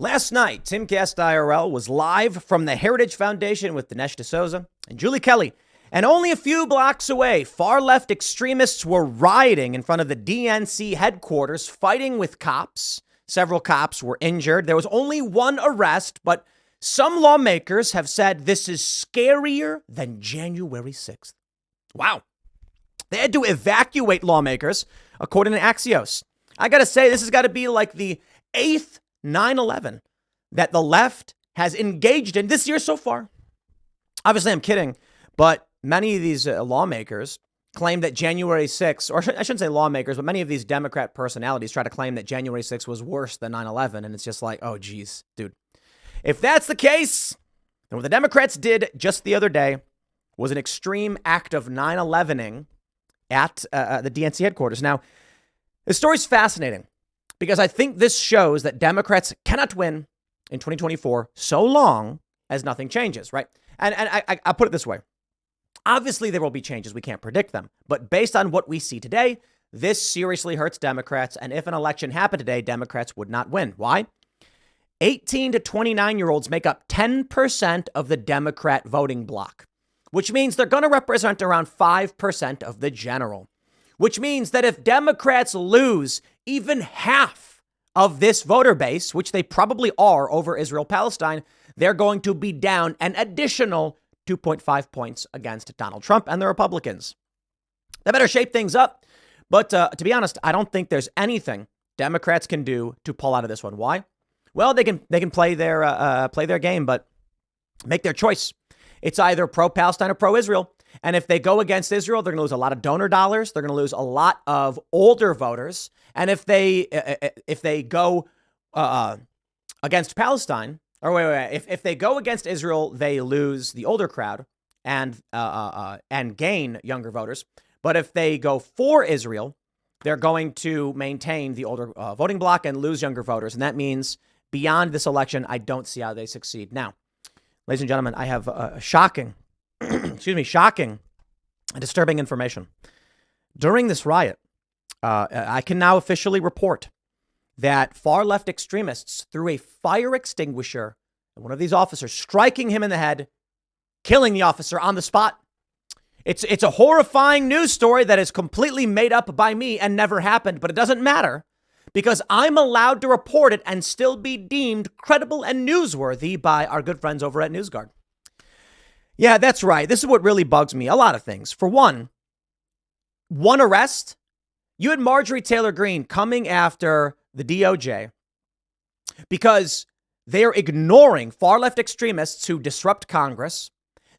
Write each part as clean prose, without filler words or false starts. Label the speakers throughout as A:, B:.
A: Last night, Timcast IRL was live from the Heritage Foundation with Dinesh D'Souza and Julie Kelly. And only a few blocks away, far-left extremists were rioting in front of the DNC headquarters, fighting with cops. Several cops were injured. There was only one arrest, but some lawmakers have said this is scarier than January 6th. Wow. They had to evacuate lawmakers, according to Axios. I got to say, this has got to be like the 8th 9/11 that the left has engaged in this year so far. Obviously, I'm kidding, but many of these lawmakers claim that January 6th, or I shouldn't say lawmakers, but many of these Democrat personalities try to claim that January 6th was worse than 9/11. And it's just like, oh, geez, dude. If that's the case, then what the Democrats did just the other day was an extreme act of 9/11ing at the DNC headquarters. Now, this story's fascinating, because I think this shows that Democrats cannot win in 2024 so long as nothing changes, right? And I'll put it this way. Obviously, there will be changes. We can't predict them. But based on what we see today, this seriously hurts Democrats. And if an election happened today, Democrats would not win. Why? 18 to 29-year-olds make up 10% of the Democrat voting bloc, which means they're going to represent around 5% of the general, which means that if Democrats lose even half of this voter base, which they probably are over Israel-Palestine, they're going to be down an additional 2.5 points against Donald Trump and the Republicans. They better shape things up. But to be honest, I don't think there's anything Democrats can do to pull out of this one. Why? Well, they can play their game, but make their choice. It's either pro-Palestine or pro-Israel. And if they go against Israel, they're going to lose a lot of donor dollars. They're going to lose a lot of older voters. And if they go against Palestine, or if they go against Israel, they lose the older crowd and gain younger voters. But if they go for Israel, they're going to maintain the older voting bloc and lose younger voters. And that means beyond this election, I don't see how they succeed. Now, ladies and gentlemen, I have shocking and disturbing information. During this riot, I can now officially report that far-left extremists threw a fire extinguisher at one of these officers, striking him in the head, killing the officer on the spot. It's a horrifying news story that is completely made up by me and never happened, but it doesn't matter because I'm allowed to report it and still be deemed credible and newsworthy by our good friends over at NewsGuard. Yeah, that's right. This is what really bugs me. A lot of things. For one arrest. You had Marjorie Taylor Greene coming after the DOJ because they're ignoring far-left extremists who disrupt Congress.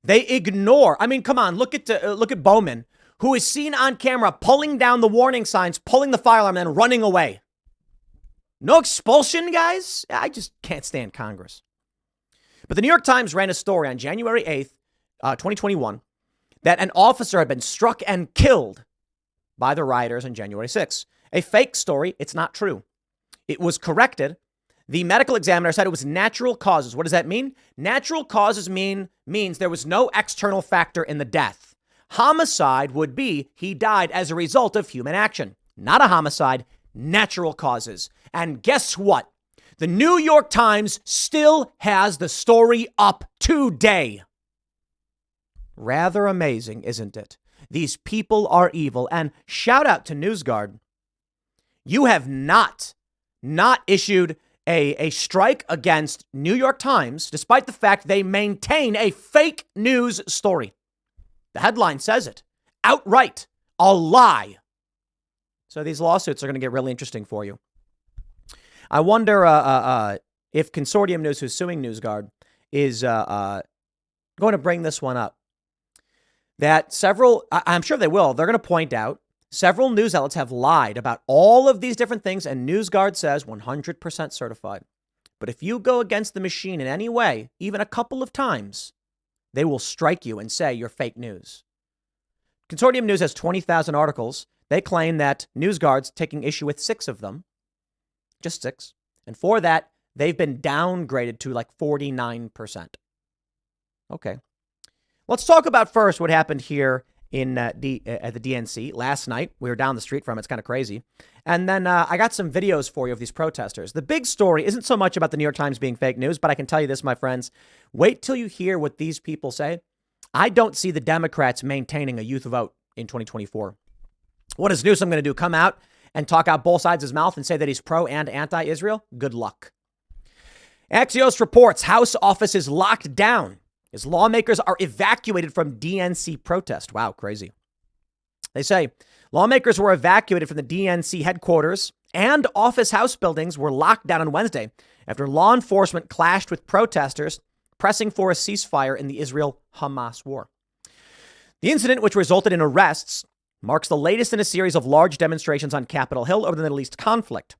A: They ignore. I mean, come on, look at Bowman, who is seen on camera pulling down the warning signs, pulling the fire alarm, and then running away. No expulsion, guys? I just can't stand Congress. But the New York Times ran a story on January 8th, 2021, that an officer had been struck and killed by the rioters on January 6th. A fake story. It's not true. It was corrected. The medical examiner said it was natural causes. What does that mean? Natural causes means there was no external factor in the death. Homicide would be he died as a result of human action. Not a homicide, natural causes. And guess what? The New York Times still has the story up today. Rather amazing, isn't it? These people are evil. And shout out to NewsGuard. You have not issued a strike against New York Times, despite the fact they maintain a fake news story. The headline says it outright, a lie. So these lawsuits are going to get really interesting for you. I wonder if Consortium News, who's suing NewsGuard, is going to bring this one up. That I'm sure they will. They're going to point out several news outlets have lied about all of these different things, and NewsGuard says 100% certified. But if you go against the machine in any way, even a couple of times, they will strike you and say you're fake news. Consortium News has 20,000 articles. They claim that NewsGuard's taking issue with 6 of them, just 6. And for that, they've been downgraded to like 49%. Okay. Let's talk about first what happened here at the DNC last night. We were down the street from it. It's kind of crazy. And then I got some videos for you of these protesters. The big story isn't so much about the New York Times being fake news, but I can tell you this, my friends. Wait till you hear what these people say. I don't see the Democrats maintaining a youth vote in 2024. What is Newsom going to do? Come out and talk out both sides of his mouth and say that he's pro and anti-Israel? Good luck. Axios reports House office is locked down as lawmakers are evacuated from DNC protest. Wow, crazy. They say lawmakers were evacuated from the DNC headquarters and office house buildings were locked down on Wednesday after law enforcement clashed with protesters pressing for a ceasefire in the Israel-Hamas war. The incident, which resulted in arrests, marks the latest in a series of large demonstrations on Capitol Hill over the Middle East conflict.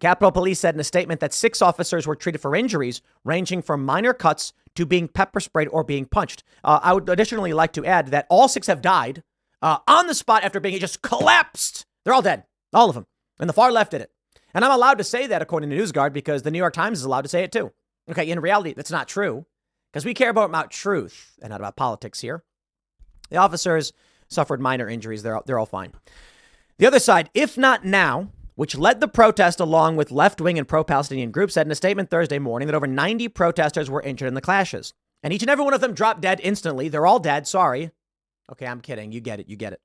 A: Capitol Police said in a statement that 6 officers were treated for injuries ranging from minor cuts to being pepper sprayed or being punched. I would additionally like to add that all 6 have died on the spot after being just collapsed. They're all dead, all of them. And the far left did it. And I'm allowed to say that according to NewsGuard because the New York Times is allowed to say it too. Okay, in reality, that's not true because we care about truth and not about politics here. The officers suffered minor injuries. They're all fine. The other side, if not now, which led the protest along with left-wing and pro-Palestinian groups, said in a statement Thursday morning that over 90 protesters were injured in the clashes. And each and every one of them dropped dead instantly. They're all dead. Sorry. Okay, I'm kidding. You get it.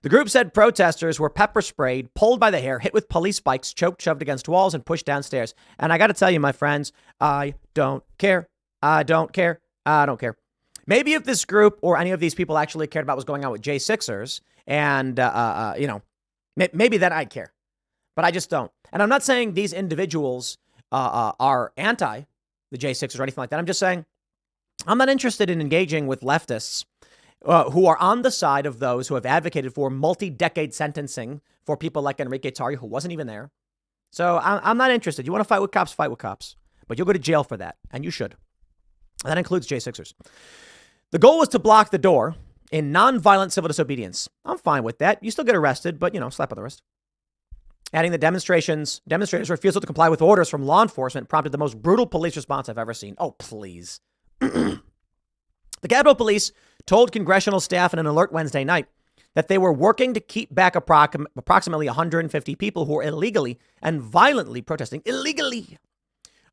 A: The group said protesters were pepper sprayed, pulled by the hair, hit with police bikes, choked, shoved against walls, and pushed downstairs. And I got to tell you, my friends, I don't care. I don't care. Maybe if this group or any of these people actually cared about what's going on with J6ers and, maybe then I'd care. But I just don't. And I'm not saying these individuals are anti the J6ers or anything like that. I'm just saying I'm not interested in engaging with leftists who are on the side of those who have advocated for multi-decade sentencing for people like Enrique Tarrio, who wasn't even there. So I'm not interested. You want to fight with cops, fight with cops. But you'll go to jail for that. And you should. That includes J6ers. The goal was to block the door in nonviolent civil disobedience. I'm fine with that. You still get arrested, but, slap on the wrist. Adding the demonstrators' refusal to comply with orders from law enforcement prompted the most brutal police response I've ever seen. Oh, please. The Capitol Police told congressional staff in an alert Wednesday night that they were working to keep back approximately 150 people who were illegally and violently protesting. Illegally.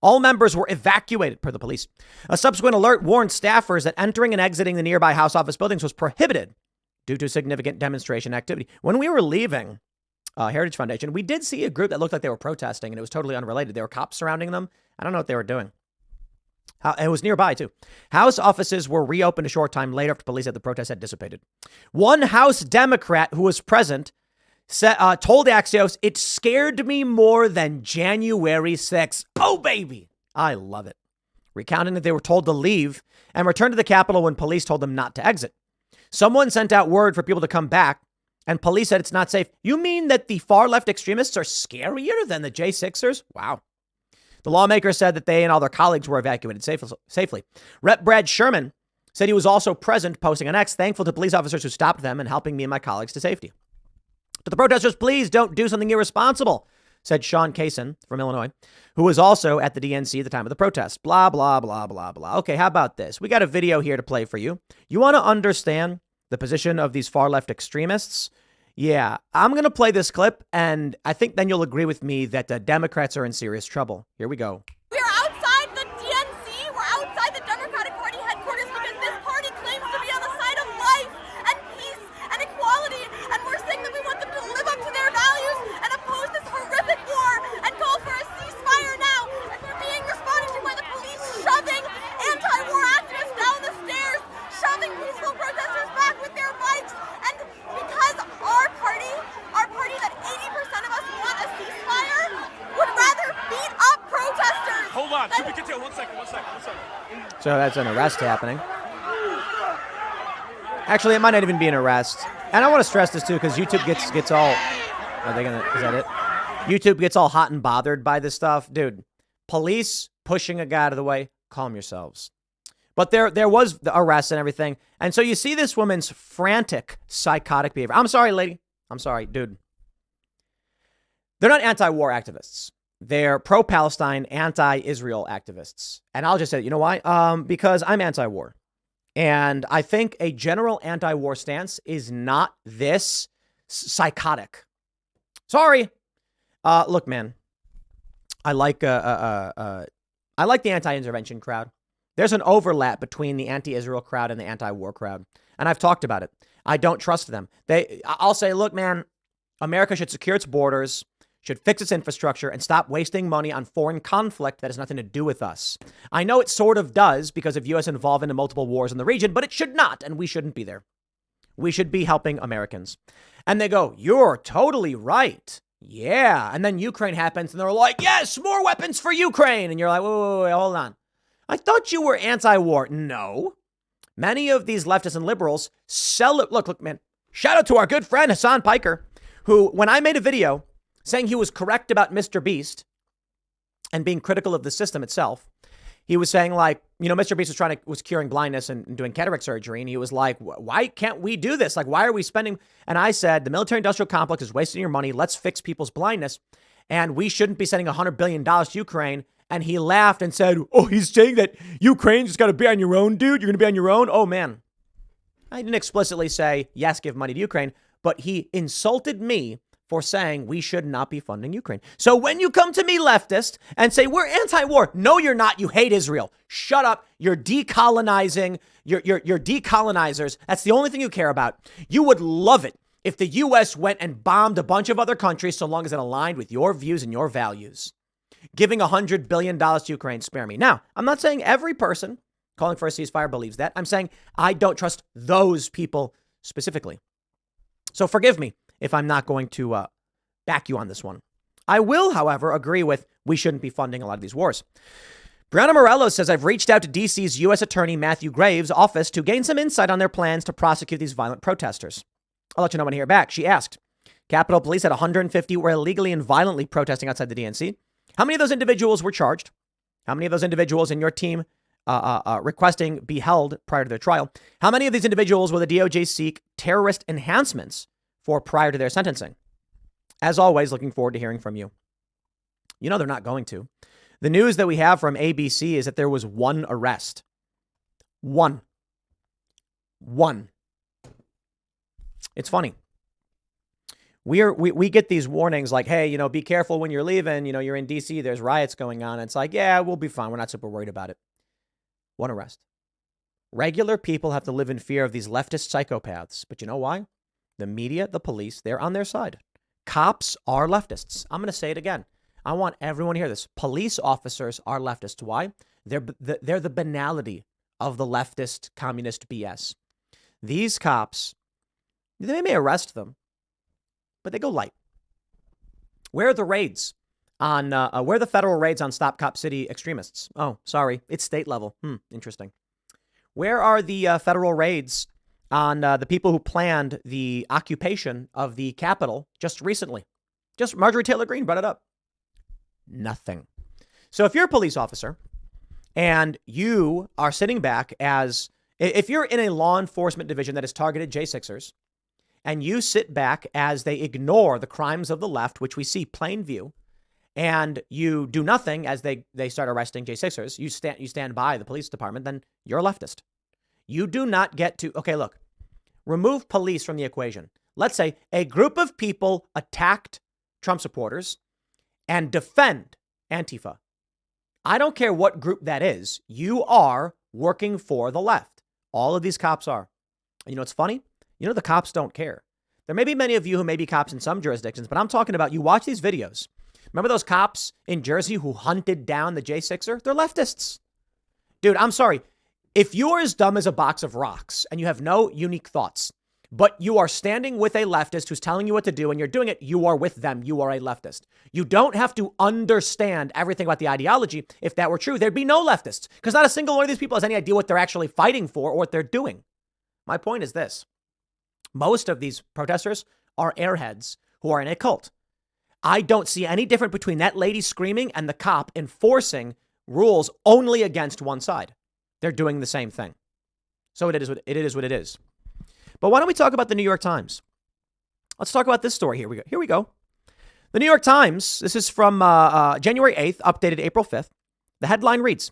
A: All members were evacuated, per the police. A subsequent alert warned staffers that entering and exiting the nearby House office buildings was prohibited due to significant demonstration activity. When we were leaving Heritage Foundation, we did see a group that looked like they were protesting, and it was totally unrelated. There were cops surrounding them. I don't know what they were doing. It was nearby, too. House offices were reopened a short time later after police said the protest had dissipated. One House Democrat who was present told Axios, "It scared me more than January 6th. Oh, baby. I love it. Recounting that they were told to leave and return to the Capitol when police told them not to exit. Someone sent out word for people to come back, and police said it's not safe. You mean that the far left extremists are scarier than the J6ers? Wow. The lawmaker said that they and all their colleagues were evacuated safely. Rep. Brad Sherman said he was also present, posting on X, thankful to police officers who stopped them and helping me and my colleagues to safety. To the protesters, please don't do something irresponsible, said Sean Kaysen from Illinois, who was also at the DNC at the time of the protest. Blah, blah, blah, blah, blah. Okay, how about this? We got a video here to play for you. You want to understand the position of these far left extremists? Yeah, I'm going to play this clip, and I think then you'll agree with me that the Democrats are in serious trouble. Here we go.
B: We're outside the DNC. We're outside the Democratic Party headquarters because this party claims to be on the side of life and peace and equality. And we're saying that we want them to live up to their values and oppose this horrific war and call for a ceasefire now. And we're being responded to by the police shoving anti-war activists down the stairs, shoving peaceful protesters back with their bikes. And because our party that 80% of us want a ceasefire, would rather beat up protesters.
C: Hold on, should we continue? One second.
A: So that's an arrest happening. Actually, it might not even be an arrest. And I want to stress this too, because YouTube gets all, is that it? YouTube gets all hot and bothered by this stuff. Dude, police pushing a guy out of the way, calm yourselves. But there was the arrest and everything. And so you see this woman's frantic, psychotic behavior. I'm sorry, lady. I'm sorry, dude. They're not anti-war activists. They're pro-Palestine, anti-Israel activists. And I'll just say, you know why? Because I'm anti-war. And I think a general anti-war stance is not this psychotic. Sorry. Look, man, I like the anti-intervention crowd. There's an overlap between the anti-Israel crowd and the anti-war crowd. And I've talked about it. I don't trust them. I'll say, look, man, America should secure its borders, should fix its infrastructure, and stop wasting money on foreign conflict that has nothing to do with us. I know it sort of does because of U.S. involvement in multiple wars in the region, but it should not, and we shouldn't be there. We should be helping Americans. And they go, you're totally right. Yeah. And then Ukraine happens, and they're like, yes, more weapons for Ukraine. And you're like, wait, hold on. I thought you were anti-war. No. Many of these leftists and liberals sell it. Look, man, shout out to our good friend Hassan Piker, who, when I made a video saying he was correct about Mr. Beast and being critical of the system itself, he was saying, like, Mr. Beast was curing blindness and doing cataract surgery. And he was like, why can't we do this? Like, why are we spending? And I said, the military industrial complex is wasting your money. Let's fix people's blindness. And we shouldn't be sending $100 billion to Ukraine. And he laughed and said, oh, he's saying that Ukraine just got to be on your own, dude. You're going to be on your own. Oh, man. I didn't explicitly say, yes, give money to Ukraine, but he insulted me for saying we should not be funding Ukraine. So when you come to me, leftist, and say we're anti-war, no, you're not. You hate Israel. Shut up. You're decolonizing. You're decolonizers. That's the only thing you care about. You would love it if the U.S. went and bombed a bunch of other countries so long as it aligned with your views and your values. Giving $100 billion to Ukraine, spare me. Now, I'm not saying every person calling for a ceasefire believes that. I'm saying I don't trust those people specifically. So forgive me if I'm not going to back you on this one. I will, however, agree with we shouldn't be funding a lot of these wars. Brianna Morello says, I've reached out to D.C.'s U.S. Attorney Matthew Graves' office to gain some insight on their plans to prosecute these violent protesters. I'll let you know when I hear back. She asked, Capitol Police had 150 were illegally and violently protesting outside the DNC. How many of those individuals were charged? How many of those individuals in your team requesting be held prior to their trial? How many of these individuals will the DOJ seek terrorist enhancements for prior to their sentencing? As always, looking forward to hearing from you. You know they're not going to. The news that we have from ABC is that there was one arrest. One. It's funny. We get these warnings like, hey, be careful when you're leaving. You're in D.C. There's riots going on. It's like, yeah, we'll be fine. We're not super worried about it. One arrest. Regular people have to live in fear of these leftist psychopaths. But you know why? The media, the police, they're on their side. Cops are leftists. I'm going to say it again. I want everyone to hear this. Police officers are leftists. Why? They're the banality of the leftist communist BS. These cops, they may arrest them, but they go light. Where are the raids on, where are the federal raids on Stop Cop City extremists? Oh, sorry. It's state level. Interesting. Where are the federal raids on the people who planned the occupation of the Capitol just recently? Just Marjorie Taylor Greene brought it up. Nothing. So if you're a police officer and you are sitting back if you're in a law enforcement division that has targeted J6ers, and you sit back as they ignore the crimes of the left, which we see plain view, and you do nothing as they start arresting J6ers, you stand by the police department, then you're a leftist. You do not get to, okay, look, remove police from the equation. Let's say a group of people attacked Trump supporters and defend Antifa. I don't care what group that is. You are working for the left. All of these cops are. And you know what's funny? The cops don't care. There may be many of you who may be cops in some jurisdictions, but I'm talking about you watch these videos. Remember those cops in Jersey who hunted down the J6er? They're leftists. Dude, I'm sorry. If you're as dumb as a box of rocks and you have no unique thoughts, but you are standing with a leftist who's telling you what to do and you're doing it, you are with them. You are a leftist. You don't have to understand everything about the ideology. If that were true, there'd be no leftists because not a single one of these people has any idea what they're actually fighting for or what they're doing. My point is this. Most of these protesters are airheads who are in a cult. I don't see any difference between that lady screaming and the cop enforcing rules only against one side. They're doing the same thing. So it is what it is. But why don't we talk about the New York Times? Let's talk about this story. Here we go. The New York Times, this is from January 8th, updated April 5th. The headline reads,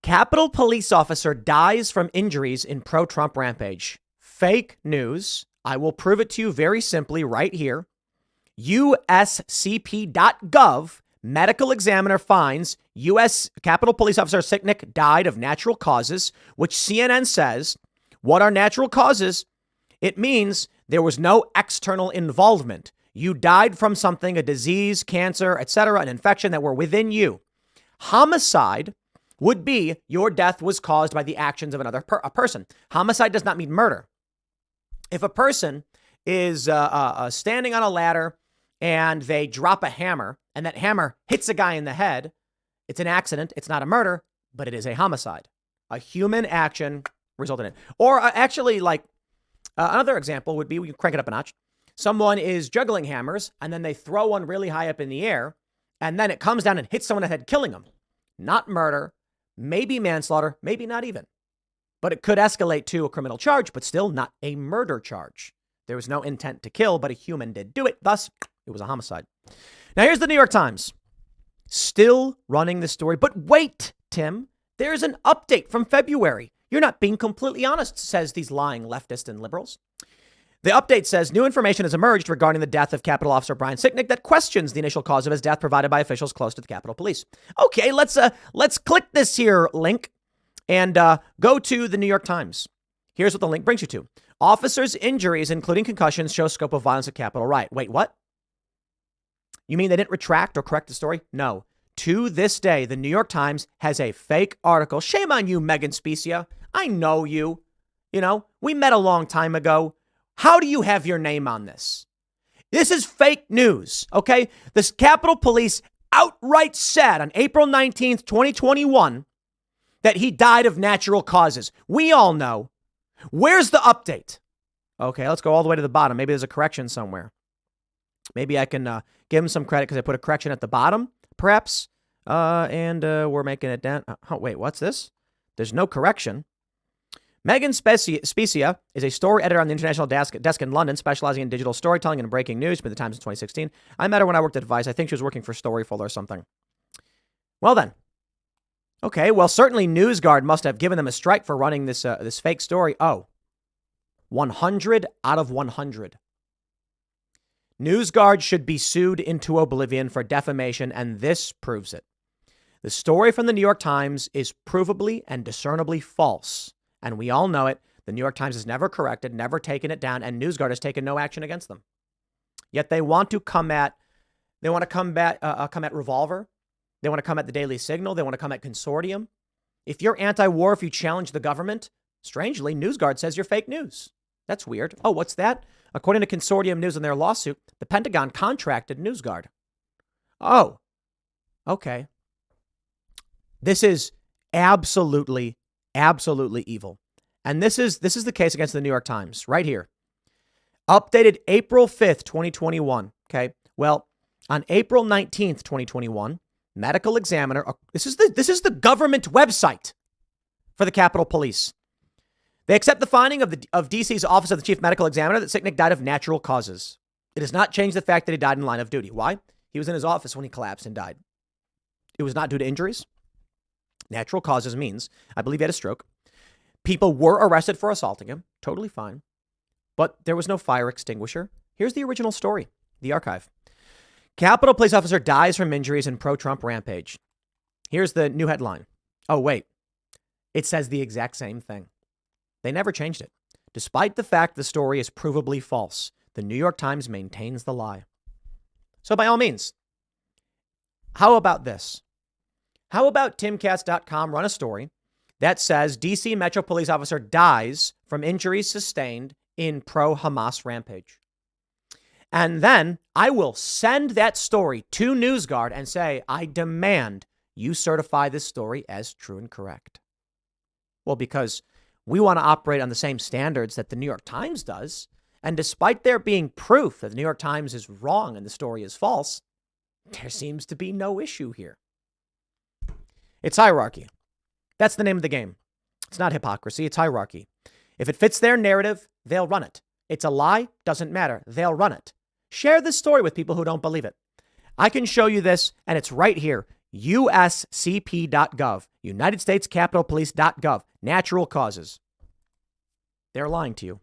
A: Capitol police officer dies from injuries in pro-Trump rampage. Fake news. I will prove it to you very simply right here. USCP.gov medical examiner finds U.S. Capitol Police Officer Sicknick died of natural causes, which CNN says, what are natural causes? It means there was no external involvement. You died from something, a disease, cancer, etc., an infection that were within you. Homicide would be your death was caused by the actions of another person. Homicide does not mean murder. If a person is standing on a ladder and they drop a hammer and that hammer hits a guy in the head, it's an accident. It's not a murder, but it is a homicide. A human action resulted in it. Or another example would be, we can crank it up a notch. Someone is juggling hammers and then they throw one really high up in the air and then it comes down and hits someone in the head, killing them. Not murder, maybe manslaughter, maybe not even. But it could escalate to a criminal charge, but still not a murder charge. There was no intent to kill, but a human did do it. Thus, it was a homicide. Now, here's the New York Times. Still running the story. But wait, Tim, there's an update from February. You're not being completely honest, says these lying leftists and liberals. The update says new information has emerged regarding the death of Capitol Officer Brian Sicknick that questions the initial cause of his death provided by officials close to the Capitol Police. Okay, let's click this here link and go to the New York Times. Here's what the link brings you to. Officers' injuries, including concussions, show scope of violence at Capitol riot. Wait, what? You mean they didn't retract or correct the story? No. To this day, the New York Times has a fake article. Shame on you, Megan Specia. I know you. You know, we met a long time ago. How do you have your name on this? This is fake news, okay? This Capitol Police outright said on April 19th, 2021, that he died of natural causes. We all know. Where's the update? Okay, let's go all the way to the bottom. Maybe there's a correction somewhere. Maybe I can give him some credit because I put a correction at the bottom, perhaps. And we're making it down. Oh, wait, what's this? There's no correction. Megan Specia is a story editor on the international desk in London, specializing in digital storytelling and breaking news. She's been at the Times in 2016. I met her when I worked at Vice. I think she was working for Storyful or something. Well then. Okay, well, certainly NewsGuard must have given them a strike for running this fake story. Oh, 100 out of 100. NewsGuard should be sued into oblivion for defamation, and this proves it. The story from the New York Times is provably and discernibly false, and we all know it. The New York Times has never corrected, never taken it down, and NewsGuard has taken no action against them. Yet they want to combat Revolver. They want to come at the Daily Signal. They want to come at Consortium. If you're anti-war, if you challenge the government, strangely, NewsGuard says you're fake news. That's weird. Oh, what's that? According to Consortium News in their lawsuit, the Pentagon contracted NewsGuard. Oh, okay. This is absolutely, absolutely evil. And this is the case against the New York Times right here. Updated April 5th, 2021. Okay. Well, on April 19th, 2021, medical examiner. This is the government website for the Capitol Police. They accept the finding of DC's Office of the Chief Medical Examiner that Sicknick died of natural causes. It does not change the fact that he died in line of duty. Why? He was in his office when he collapsed and died. It was not due to injuries. Natural causes means, I believe he had a stroke. People were arrested for assaulting him. Totally fine. But there was no fire extinguisher. Here's the original story, the archive. Capitol Police Officer dies from injuries in pro-Trump rampage. Here's the new headline. Oh, wait. It says the exact same thing. They never changed it. Despite the fact the story is provably false, the New York Times maintains the lie. So by all means, how about this? How about Timcast.com run a story that says DC Metro Police Officer dies from injuries sustained in pro-Hamas rampage? And then I will send that story to NewsGuard and say, I demand you certify this story as true and correct. Well, because we want to operate on the same standards that the New York Times does. And despite there being proof that the New York Times is wrong and the story is false, there seems to be no issue here. It's hierarchy. That's the name of the game. It's not hypocrisy. It's hierarchy. If it fits their narrative, they'll run it. It's a lie. Doesn't matter. They'll run it. Share this story with people who don't believe it. I can show you this, and it's right here. USCP.gov, United States Capitol Police.gov, natural causes. They're lying to you.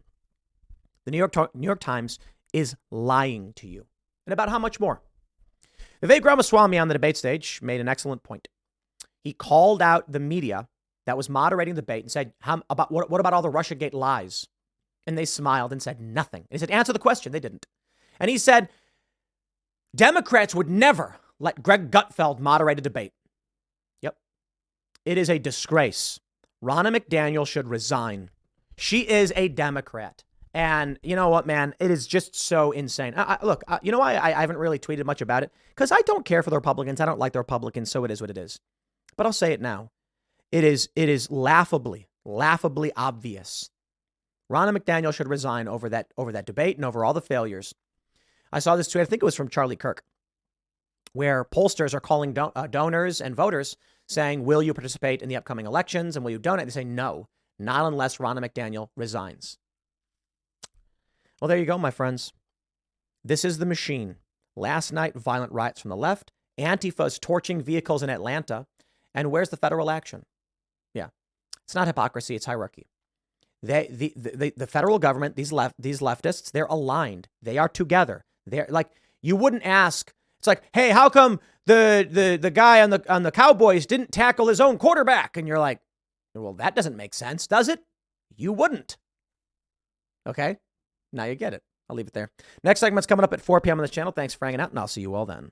A: The New York Times is lying to you. And about how much more? Vivek Ramaswamy on the debate stage made an excellent point. He called out the media that was moderating the debate and said, what about all the Russiagate lies? And they smiled and said nothing. And he said, answer the question. They didn't. And he said, Democrats would never let Greg Gutfeld moderate a debate. Yep. It is a disgrace. Ronna McDaniel should resign. She is a Democrat. And you know what, man? It is just so insane. Look, you know why I haven't really tweeted much about it? Because I don't care for the Republicans. I don't like the Republicans, so it is what it is. But I'll say it now. It is laughably obvious. Ronna McDaniel should resign over that debate and over all the failures. I saw this tweet, I think it was from Charlie Kirk, where pollsters are calling donors and voters saying, will you participate in the upcoming elections and will you donate? They say, no, not unless Ronna McDaniel resigns. Well, there you go, my friends. This is the machine. Last night, violent riots from the left, Antifa's torching vehicles in Atlanta. And where's the federal action? Yeah, it's not hypocrisy, it's hierarchy. The federal government, these leftists, they're aligned. They are together. They're like, you wouldn't ask. It's like, hey, how come the guy on the Cowboys didn't tackle his own quarterback? And you're like, well, that doesn't make sense, does it? You wouldn't. Okay, now you get it. I'll leave it there. Next segment's coming up at 4 p.m. on this channel. Thanks for hanging out, and I'll see you all then.